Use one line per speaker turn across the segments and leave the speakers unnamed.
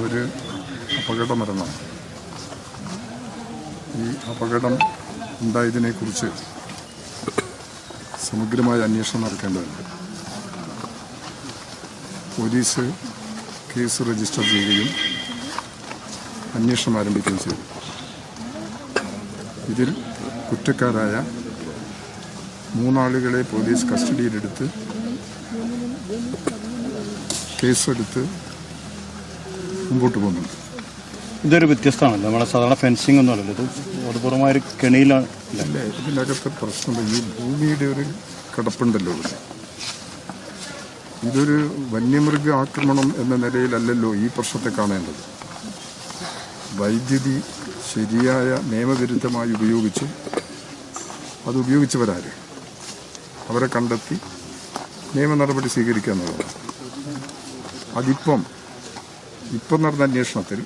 ഒരു അപകട മരണം. ഈ അപകടം ഉണ്ടായതിനെക്കുറിച്ച് സമഗ്രമായ അന്വേഷണം നടക്കേണ്ടതുണ്ട്. പോലീസ് കേസ് രജിസ്റ്റർ ചെയ്യുകയും അന്വേഷണം ആരംഭിക്കുകയും ചെയ്തു. ഇതിൽ കുറ്റക്കാരായ 3 ആളുകളെ പോലീസ് കസ്റ്റഡിയിലെടുത്ത് കേസെടുത്ത് മുമ്പോട്ട് പോകുന്നുണ്ട്.
ഇതൊരു വ്യത്യസ്തമാണല്ലോ, നമ്മുടെ സാധാരണ ഫെൻസിങ് ഒന്നും അല്ലല്ലോ, ഇത് അതുപൂർവമായ ഒരു കെണിയിലാണ്.
അല്ലേ, ഇതിനകത്ത് പ്രശ്നം ഈ ഭൂമിയുടെ ഒരു കിടപ്പുണ്ടല്ലോ. ഇതൊരു വന്യമൃഗ ആക്രമണം എന്ന നിലയിലല്ലല്ലോ ഈ പ്രശ്നത്തെ കാണേണ്ടത്. വൈദ്യുതി ശരിയായ നിയമവിരുദ്ധമായി ഉപയോഗിച്ചു, അത് ഉപയോഗിച്ചവരാര്, അവരെ കണ്ടെത്തി നിയമ നടപടി സ്വീകരിക്കുക എന്നുള്ളതാണ്. അതിപ്പം നടന്ന അന്വേഷണത്തിൽ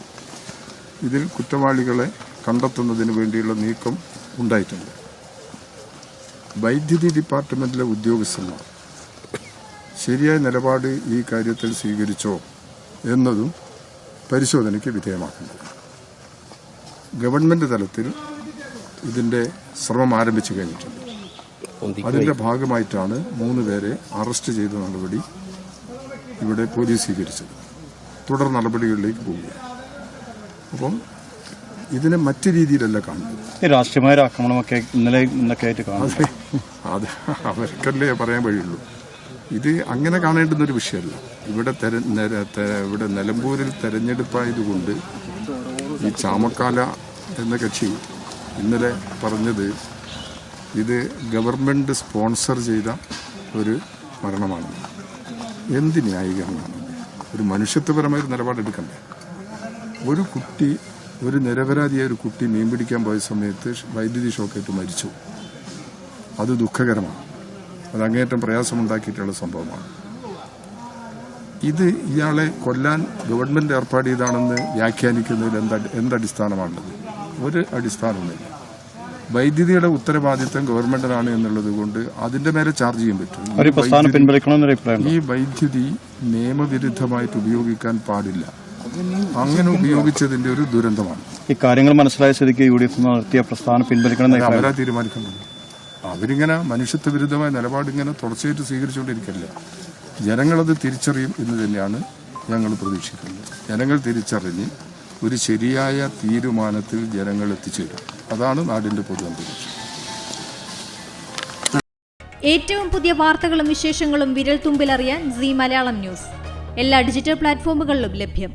ഇതിൽ കുറ്റവാളികളെ കണ്ടെത്തുന്നതിന് വേണ്ടിയുള്ള നീക്കം ഉണ്ടായിട്ടുണ്ട്. വൈദ്യുതി ഡിപ്പാർട്ട്മെന്റിലെ ഉദ്യോഗസ്ഥന്മാർ ശരിയായ നിലപാട് ഈ കാര്യത്തിൽ സ്വീകരിച്ചോ എന്നതും പരിശോധനയ്ക്ക് വിധേയമാക്കുന്നത്. ഗവൺമെന്റ് തലത്തിൽ ഇതിന്റെ ശ്രമം ആരംഭിച്ചു കഴിഞ്ഞിട്ടുണ്ട്. അതിന്റെ ഭാഗമായിട്ടാണ് 3 പേരെ അറസ്റ്റ് ചെയ്ത നടപടി ഇവിടെ പോലീസ് സ്വീകരിച്ചത്. തുടർ നടപടികളിലേക്ക് പോവുക. അപ്പം ഇതിനെ മറ്റു രീതിയിലല്ല കാണുന്നത്.
രാഷ്ട്രീയമായ ആക്രമണമൊക്കെ ഇന്നൊക്കെ ആയിട്ട് കാണുന്നത്
അത് അവർക്കല്ലേ പറയാൻ വഴിയുള്ളൂ. ഇത് അങ്ങനെ കാണേണ്ടുന്നൊരു വിഷയമല്ല. ഇവിടെ നിലമ്പൂരിൽ തെരഞ്ഞെടുപ്പായതുകൊണ്ട് ഈ ചാമക്കാല എന്ന കക്ഷി ഇന്നലെ പറഞ്ഞത് ഇത് ഗവൺമെന്റ് സ്പോൺസർ ചെയ്ത ഒരു മരണമാണ്. എന്ത് ന്യായീകരണമാണ്? ഒരു മനുഷ്യത്വപരമായ ഒരു നിലപാടെടുക്കണ്ടേ? ഒരു നിരപരാധിയായ ഒരു കുട്ടി മീൻ പിടിക്കാൻ പോയ സമയത്ത് വൈദ്യുതി ഷോക്കേറ്റ് മരിച്ചു. അത് ദുഃഖകരമാണ്. അത് അങ്ങേയറ്റം പ്രയാസമുണ്ടാക്കിയിട്ടുള്ള സംഭവമാണ്. ഇത് ഇയാളെ കൊല്ലാൻ ഗവൺമെന്റ് ഏർപ്പാട് ചെയ്താണെന്ന് വ്യാഖ്യാനിക്കുന്നതിൽ എന്തടിസ്ഥാനമാണുള്ളത്? ഒരു അടിസ്ഥാനവുമില്ല. വൈദ്യുതിയുടെ ഉത്തരവാദിത്തം ഗവൺമെന്റിനാണ് എന്നുള്ളത് കൊണ്ട് അതിന്റെ മേലെ ചാർജ് ചെയ്യാൻ പറ്റും. ഈ വൈദ്യുതി നിയമവിരുദ്ധമായിട്ട് ഉപയോഗിക്കാൻ പാടില്ല. അങ്ങനെ ഉപയോഗിച്ചതിന്റെ ഒരു ദുരന്തമാണ്.
ഈ കാര്യങ്ങൾ മനസ്സിലായ സ്ഥിതിക്ക് UDF നടത്തിയ പ്രസ്ഥാനം പിൻവലിക്കണം.
അവരാ തീരുമാനിക്കേണ്ടത്. അവരിങ്ങനെ മനുഷ്യത്വ വിരുദ്ധമായ നിലപാടിങ്ങനെ തുടർച്ചയായിട്ട് സ്വീകരിച്ചുകൊണ്ടിരിക്കില്ല. ജനങ്ങളത് തിരിച്ചറിയും എന്ന് തന്നെയാണ് ഞങ്ങൾ പ്രതീക്ഷിക്കുന്നത്. ജനങ്ങൾ തിരിച്ചറിഞ്ഞ് ഒരു ശരിയായ തീരുമാനത്തിൽ ജനങ്ങൾ എത്തിച്ചേരും. അതാണ് നാടിന്റെ പൊതു അന്തരീക്ഷം.
ഏറ്റവും പുതിയ വാർത്തകളും വിശേഷങ്ങളും വിരൽ തുമ്പിലറിയാൻ Zee മലയാളം ന്യൂസ് എല്ലാ ഡിജിറ്റൽ പ്ലാറ്റ്ഫോമുകളിലും ലഭ്യം.